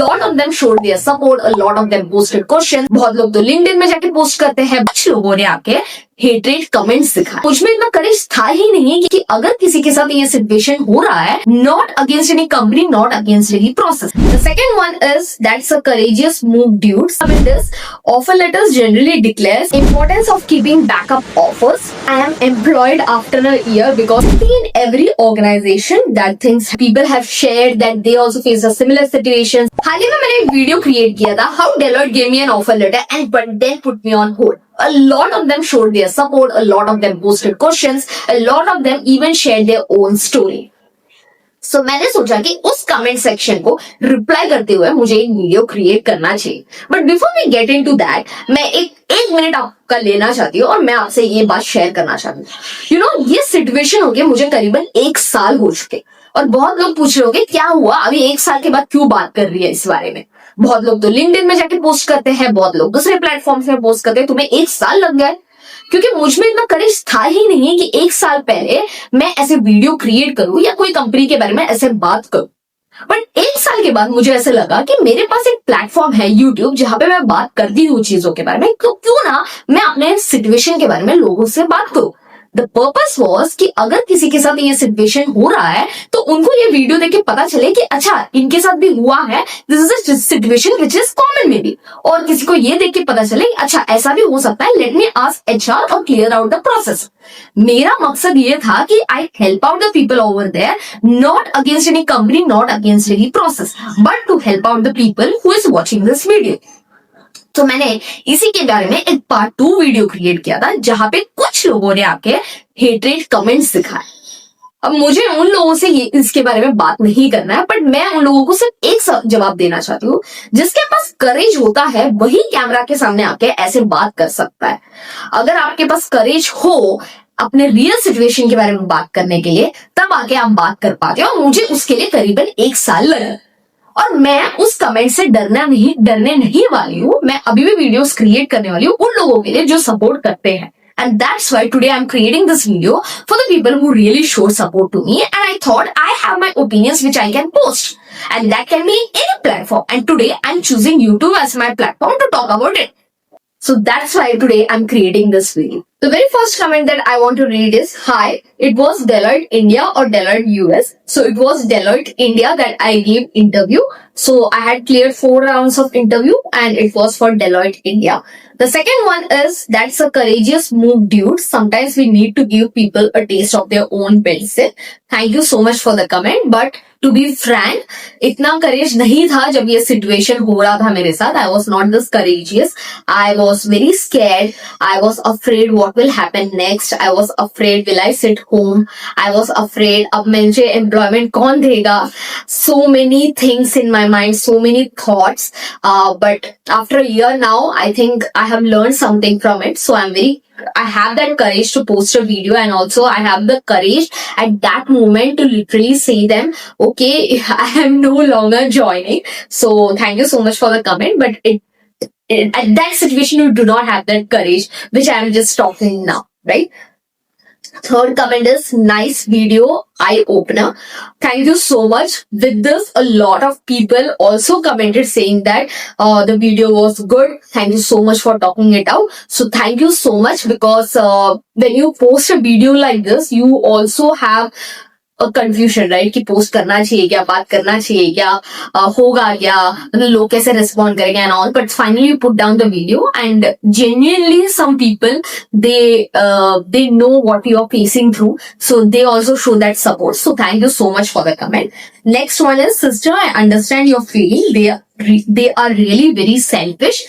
lot of them showed their support, a lot of them posted questions. बहुत लोग तो LinkedIn में जाके पोस्ट करते हैं, कुछ लोगों ने आके हेटेड कमेंट्स दिखाए। मुझ में इतना करेज था ही नहीं कि अगर किसी के साथ ये सिचुएशन हो रहा है, not against any company, not against any process. The second one is that's a courageous move, dudes. I mean, this offer letters generally declares importance of keeping backup offers. I am employed after a year because in every organization that things people have shared that they also face a similar situation. हाल ही में मैंने एक video create किया था, how Deloitte gave me an offer letter and but then put me on hold. A lot of them showed their support, a lot of them posted questions, a lot of them even shared their own story. So मैंने सोचा कि उस comment section को reply करते हुए मुझे एक video create करना चाहिए। But before we get into that, मैं एक मिनट आपका लेना चाहती हूँ और मैं आपसे ये बात शेयर करना चाहती हूँ। यू नो, ये सिचुएशन हो गया मुझे करीबन 1 साल हो चुके और बहुत लोग पूछ रहे होंगे क्या हुआ, अभी 1 साल के बाद क्यों बात कर रही है इस बारे में। बहुत लोग तो लिंक्डइन में जाके पोस्ट करते हैं, बहुत लोग दूसरे प्लेटफॉर्म्स में पोस्ट करते हैं। तुम्हें 1 साल लग गया, क्योंकि मुझ में इतना करेज था ही नहीं कि 1 साल पहले मैं ऐसे वीडियो क्रिएट करूं या कोई कंपनी के बारे में ऐसे बात करूं। बट 1 साल के बाद मुझे ऐसे लगा कि मेरे पास एक प्लेटफॉर्म है यूट्यूब, जहां पे मैं बात करती हूँ चीजों के बारे में, तो क्यों ना मैं अपने सिचुएशन के बारे में लोगों से बात करूं। द पर्पस वॉज कि अगर किसी के साथ ये सिचुएशन हो रहा है तो उनको ये वीडियो देख के पता चले कि अच्छा इनके साथ भी हुआ है, this is a situation which is common may be, और किसी को ये देख के पता चले अच्छा ऐसा भी हो सकता है, लेट मी आस्क एचआर और क्लियर आउट द प्रोसेस। मेरा मकसद ये था कि I help out the people over there, not against any company, not against any process, but to help out the people who is watching this video. तो मैंने इसी के बारे में एक पार्ट 2 वीडियो क्रिएट किया था, जहां पे कुछ लोगों ने आके हेटेड कमेंट्स दिखाए। अब मुझे उन लोगों से इसके बारे में बात नहीं करना है, बट मैं उन लोगों को सिर्फ एक जवाब देना चाहती हूँ, जिसके पास करेज होता है वही कैमरा के सामने आके ऐसे बात कर सकता है। अगर आपके पास करेज हो अपने रियल सिचुएशन के बारे में बात करने के लिए, तब आके आप बात कर पाते हो। मुझे उसके लिए करीबन 1 साल लगा और मैं उस कमेंट से डरने नहीं वाली हूँ। मैं अभी भी वीडियोस क्रिएट करने वाली हूँ उन लोगों के लिए जो सपोर्ट करते हैं। And that's why today I'm creating this video for the people who really show support to me, and I thought I have my opinions which I can post, and that can be in any platform, and today I'm choosing YouTube as my platform to talk about it. So that's why today I'm creating this video. The very first comment that I want to read is, hi, it was Deloitte India or Deloitte US. So it was Deloitte India that I gave interview. So I had cleared 4 rounds of interview and it was for Deloitte India. The second one is, that's a courageous move, dude. Sometimes we need to give people a taste of their own medicine. Thank you so much for the comment. But to be frank, इतना करेज नहीं था जब ये situation हो रहा था मेरे साथ. I was not this courageous. I was very scared. I was afraid what will happen next. I was afraid will I sit home. I was afraid अब मुझे employment कौन देगा. So many things in my mind, so many thoughts. But after a year now, I think I have learned something from it. So I have that courage to post a video, and also I have the courage at that moment to literally say them, okay, I am no longer joining. So thank you so much for the comment, but at that situation you do not have that courage which I am just talking now, right? Third comment is, nice video, eye opener. Thank you so much. With this, a lot of people also commented saying that the video was good. Thank you so much for talking it out. So thank you so much, because when you post a video like this, you also have confusion, right, कि post करना चाहिए क्या, बात करना चाहिए क्या, होगा क्या, मतलब लोग कैसे रिस्पॉन्ड करेंगे and all. But finally you put down the video and genuinely some people they know what you are facing through, so they also show that support. So thank you so much for the comment. Next one is, sister, I understand your feeling. They are really very selfish.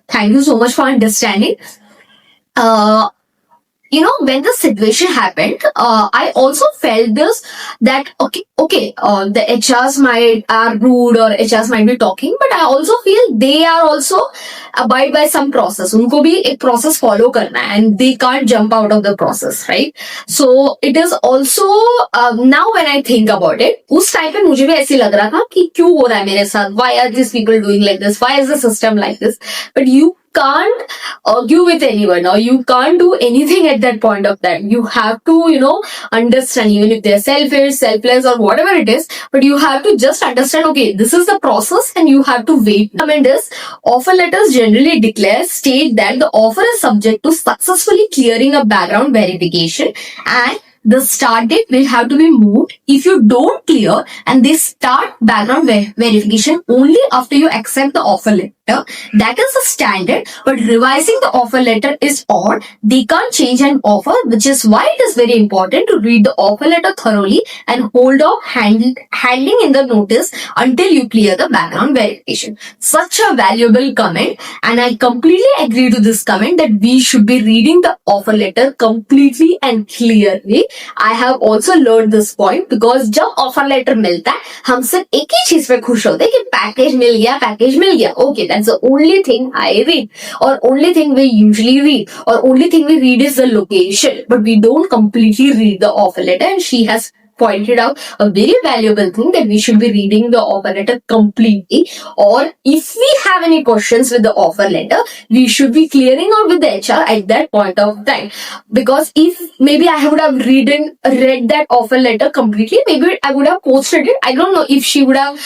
Thank you so much for understanding. You know, when the situation happened, I also felt this, that the HRs are rude or HRs might be talking, but I also feel they are also abide by some process. उनको भी एक process follow करना है, and they can't jump out of the process, right? So it is also now when I think about it, उस time पे मुझे भी ऐसे लग रहा था कि क्यों हो रहा है मेरे साथ, why are these people doing like this, why is the system like this? But can't argue with anyone or you can't do anything at that point of time. You have to, understand, even if they're selfish, selfless, or whatever it is, but you have to just understand, okay, this is the process and you have to wait. Comment is, offer letters generally state that the offer is subject to successfully clearing a background verification, and the start date will have to be moved if you don't clear, and they start background verification only after you accept the offer letter. That is the standard, but revising the offer letter is odd. They can't change an offer, which is why it is very important to read the offer letter thoroughly and hold off handling in the notice until you clear the background verification. Such a valuable comment, and I completely agree to this comment that we should be reading the offer letter completely and clearly. I have also learned this point because जब offer letter मिलता है हम सिर्फ एक ही चीज पे खुश होते हैं कि पैकेज मिल गया. Okay, that's the only thing I read, or only thing we usually read, or only thing we read is the location, but we don't completely read the offer letter. And she has pointed out a very valuable thing that we should be reading the offer letter completely, or if we have any questions with the offer letter, we should be clearing out with the HR at that point of time. Because if maybe I would have read that offer letter completely, maybe I would have posted it. I don't know if she would have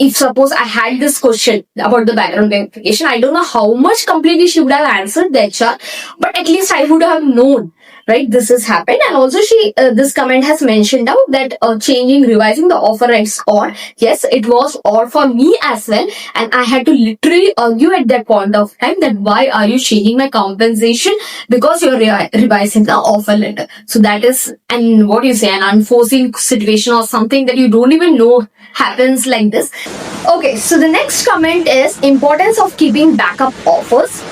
if suppose I had this question about the background verification, I don't know how much completely she would have answered the HR, but at least I would have known, right? This has happened. And also this comment has mentioned out that revising the offer is odd. Yes, it was odd for me as well. And I had to literally argue at that point of time that why are you changing my compensation? Because you're revising the offer letter. So that is, and what you say, an unforeseen situation or something that you don't even know happens like this. Okay, so the next comment is importance of keeping backup offers.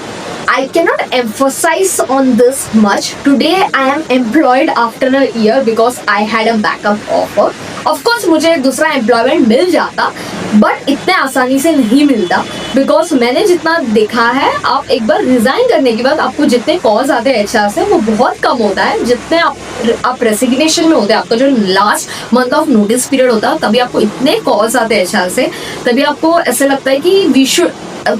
I cannot emphasize on this much. Today I am employed after a year because I had a backup offer. Of course मुझे दूसरा employment मिल जाता, but इतने आसानी से नहीं मिलता, because मैंने जितना देखा है, आप एक बार रिजाइन करने के बाद आपको जितने कॉल्स आते हैं HR से वो बहुत कम होता है. जितने आप रेसिग्नेशन में होते हैं, आपका जो last month of notice period होता है, तभी आपको इतने कॉल्स आते हैं HR से, तभी आपको ऐसा लगता है कि वी शुड.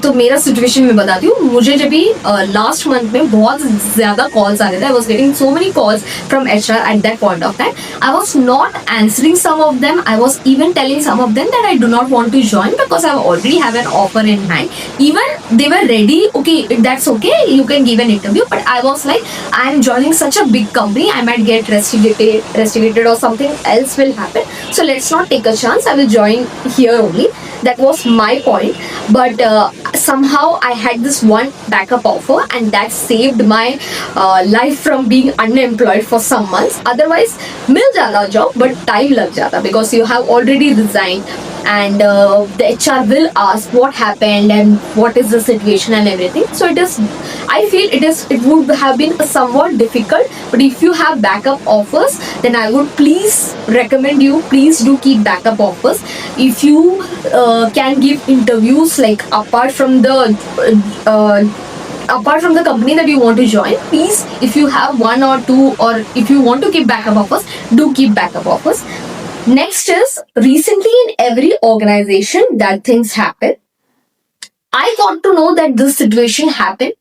तो मेरा सिचुएशन में बताती हूँ, मुझे जब भी लास्ट मंथ में बहुत ज्यादा कॉल्स आ रहे थे, I was getting so many calls from HR at that point of time. I was not answering some of them. I was even telling some of them that I do not want to join because I already have an offer in hand. Even they were ready, okay that's okay, you can give an interview, but I was like, I am joining such a big company, I might get rusticated or something else will happen, so let's not take a chance, I will join here only. That was my point. But somehow I had this one backup offer, and that saved my life from being unemployed for some months. Otherwise मिल जाता job, but time लग जाता, because you have already resigned, and the HR will ask what happened and what is the situation and everything. So I feel it would have been somewhat difficult, but if you have backup offers, then I would please recommend you, please do keep backup offers. If you can give interviews, like apart from the company that you want to join, please, if you have one or two, or if you want to keep backup offers, do keep backup offers. Next is, recently in every organization that things happen. I got to know that this situation happened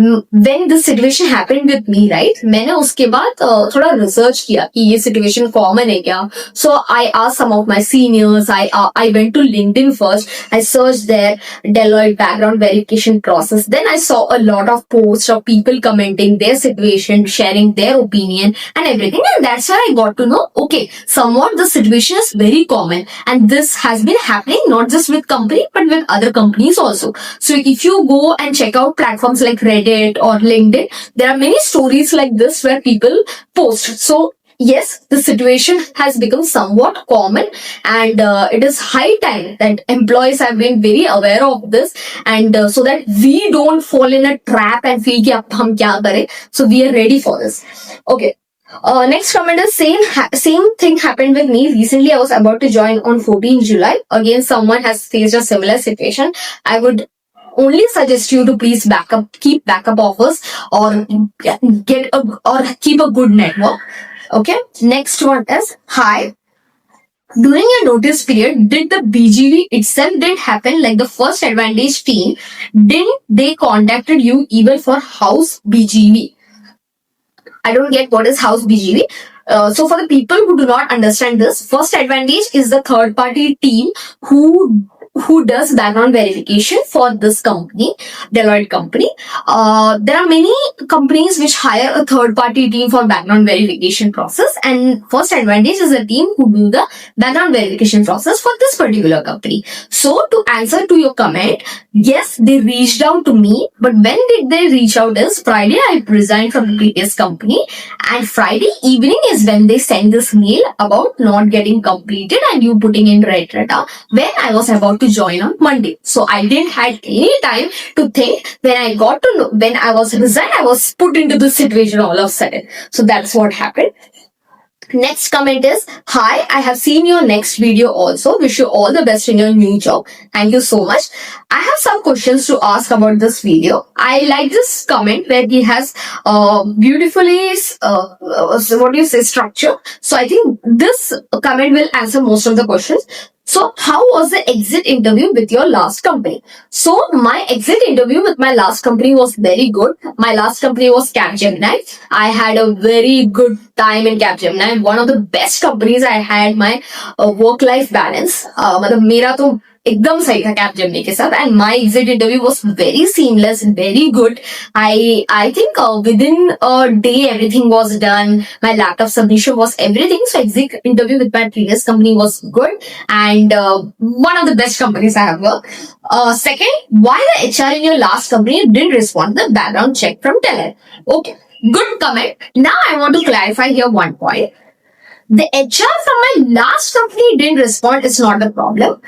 when this situation happened with me, right? मैंने उसके बाद थोड़ा research किया कि ये situation common है क्या. So I asked some of my seniors. I went to LinkedIn first. I searched their Deloitte background verification process. Then I saw a lot of posts of people commenting their situation, sharing their opinion and everything. And that's where I got to know, okay, somewhat the situation is very common, and this has been happening not just with company but with other companies also. So if you go and check out platforms like Reddit or LinkedIn, there are many stories like this where people post. So yes, the situation has become somewhat common, and it is high time that employees have been very aware of this, and so that we don't fall in a trap and feel कि अब हम क्या करें. So we are ready for this. Okay. Next comment is, same thing happened with me. Recently, I was about to join on 14 July. Again, someone has faced a similar situation. I would only suggest you to please keep backup offers, or keep a good network. Okay. Next one is, hi. During your notice period, did the BGV itself didn't happen like the first advantage team? Didn't they contacted you even for house BGV? I don't get what is house BGV. So for the people who do not understand this, first advantage is the third party team who does background verification for this company, Deloitte company. There are many companies which hire a third party team for background verification process, and first advantage is the team who do the background verification process for this particular company. So to answer to your comment, yes, they reached out to me, but when did they reach out is Friday I resigned from the previous company, and Friday evening is when they send this mail about not getting completed and you putting in red radar when I was about to join on Monday. So I didn't had any time to think. When I got to know, when I was resigned, I was put into this situation all of a sudden. So that's what happened. Next comment is, hi, I have seen your next video also. Wish you all the best in your new job. Thank you so much. I have some questions to ask about this video. I like this comment where he has beautifully, what do you say, structure. So I think this comment will answer most of the questions. So how was the exit interview with your last company? So my exit interview with my last company was very good. My last company was Capgemini. I had a very good time in Capgemini. One of the best companies. I had my work-life balance. मतलब मेरा तो एकदम सही था Capgemini के साथ, and my exit interview was very seamless, very good. I think within a day everything was done. My laptop submission was everything. So exit interview with my previous company was good, and one of the best companies I have worked. Second, why the HR in your last company didn't respond to the background check from Teller? Okay, good comment. Now I want to clarify here one point. The HR from my last company didn't respond is not the problem.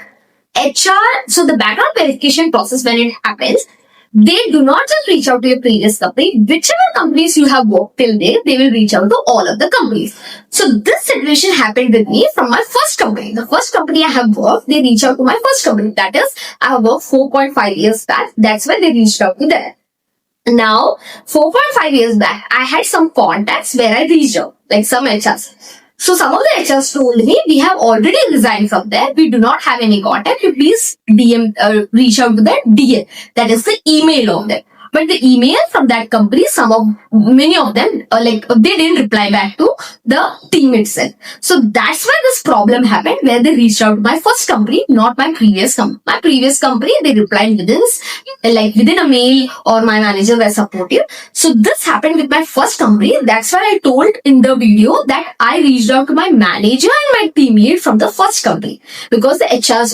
HR, so the background verification process, when it happens, they do not just reach out to your previous company. Whichever companies you have worked till date, they will reach out to all of the companies. So this situation happened with me from my first company. The first company I have worked, they reach out to my first company. That is, I have worked 4.5 years back. That's why they reached out to them. Now, 4.5 years back, I had some contacts where I reached out, like some HRs. So some of the HRs told me, we have already resigned from there. We do not have any contact. You please reach out to the DL. That is the email of them. But the email from that company, many of them, they didn't reply back to the team itself. So that's why this problem happened, where they reached out to my first company, not my previous company. My previous company, they replied within a mail, or my manager were supportive. So this happened with my first company. That's why I told in the video that I reached out to my manager and my team lead from the first company, because the HR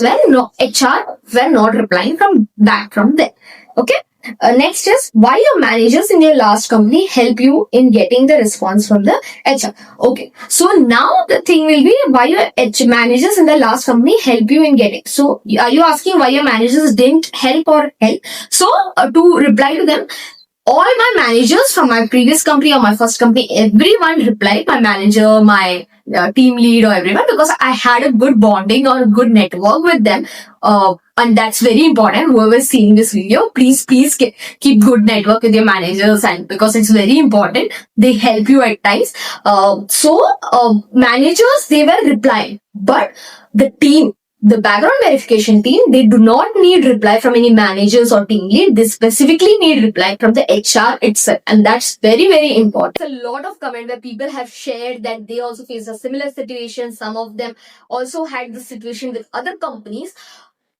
were not replying back from there. Okay. Next is, why your managers in your last company help you in getting the response from the HR. Okay, so now the thing will be, why your managers in the last company help you in getting. So are you asking why your managers didn't help or help? So to reply to them, all my managers from my previous company or my first company, everyone replied, my manager, my team lead, or everyone, because I had a good bonding or a good network with them. And that's very important. Whoever is seeing this video, please keep good network with your managers, and because it's very important, they help you at times. Managers, they were replying, but the team, the background verification team, they do not need reply from any managers or team lead. They specifically need reply from the HR itself. And that's very, very important. There's a lot of comment where people have shared that they also faced a similar situation. Some of them also had this situation with other companies.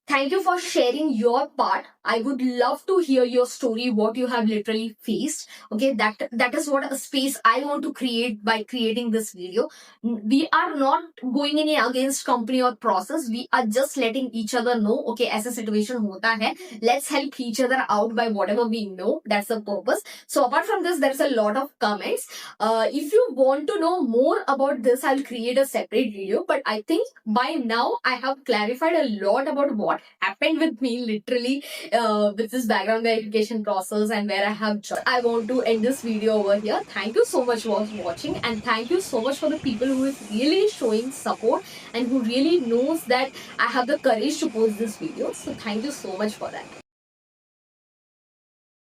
Thank you for sharing your part. I would love to hear your story, what you have literally faced. Okay, that is what a space I want to create by creating this video. We are not going any against company or process. We are just letting each other know, okay, ऐसा situation होता है. Let's help each other out by whatever we know. That's the purpose. So apart from this, there's a lot of comments. If you want to know more about this, I'll create a separate video. But I think by now I have clarified a lot about what happened with me literally with this background verification process and where I have joined. I want to end this video over here. Thank you so much for watching, and thank you so much for the people who is really showing support and who really knows that I have the courage to post this video. So thank you so much for that.